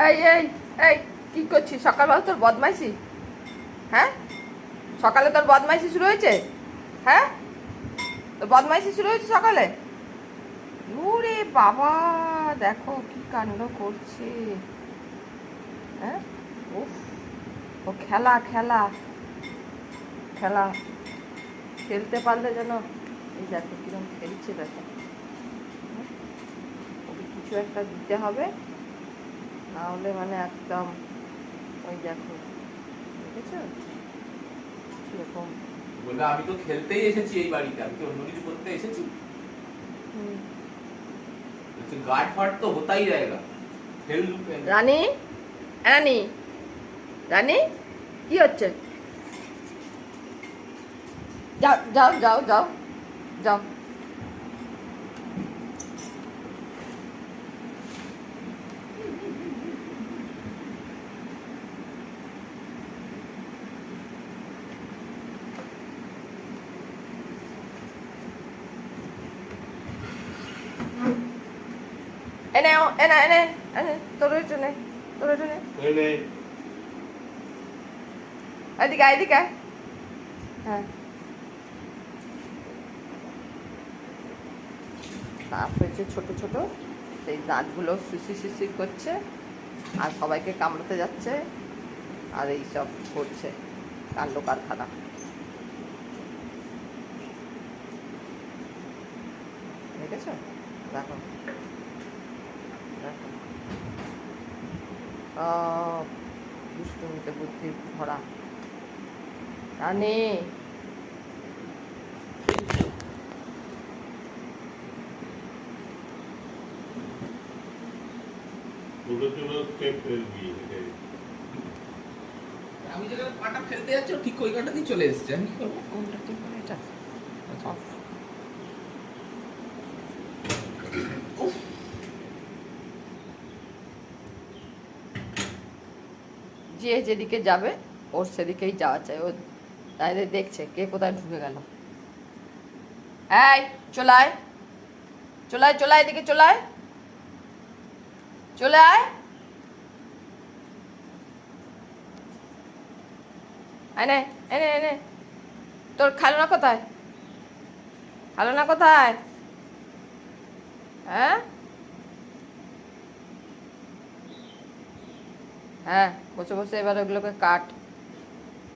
এই এই এই কি করছিস সকালবেলা? তোর বদমাইশি, হ্যাঁ? সকালে তোর বদমাইশি শুরু হয়েছে? হ্যাঁ, তোর বদমাইশি শুরু হয়েছে সকালে? ওরে বাবা, দেখো কি কাণ্ড করছে। হ্যাঁ, উফ, ও খেলা খেলা খেলা খেলতে পারলে যেন, এই দেখো কিরকম খেলছে, দেখো। ওকে কিছু একটা দিতে হবে, না হলে মানে একদম, ওই দেখো, দেখেছো কিরকম। বলবে আমি তো খেলতেই এসেছি এই বাড়িতে, আমি কি অন্য কিছু করতে এসেছি? গার্ড ফাট তো হতাই रहेगा। খেল রানী, রানী, রানী, কি হচ্ছে? যাও যাও যাও যাও যাও। এনে এনে এনে এনে তোর একটু নে, তোর একটু নে, এদিকে এদিকে। হ্যাঁ, সাপ হয়েছে ছোট ছোট, সেই দাঁতগুলো শিশি শিশি করছে, আর সবাইকে কামড়াতে যাচ্ছে, আর এইসব করছে কাণ্ড কারখানা। দেখেছ? দেখো দেখো, সব দুষ্টুমিতে বুদ্ধি ভরা। রানী, আমি যেখানে পাটা ফেলতে যাচ্ছি ঠিক ওই কাটাতেই চলে এসেছে, আমি কি করবো? কোনটা ঠিক করে এটা? আচ্ছা। অফ। যে যেদিকে যাবে ওর সেদিকেই যাওয়া চাই, ও তাইলে দেখছে কে কোথায় ঢুকে গেল। এই চলায় চলায় চলায়, এদিকে চলায়, চলে আয়। এনে এনে এনে, তোর খেলনা কোথায়? খেলনা কোথায়? হ্যাঁ হ্যাঁ, বসে বসে এবার ওগুলোকে কাট।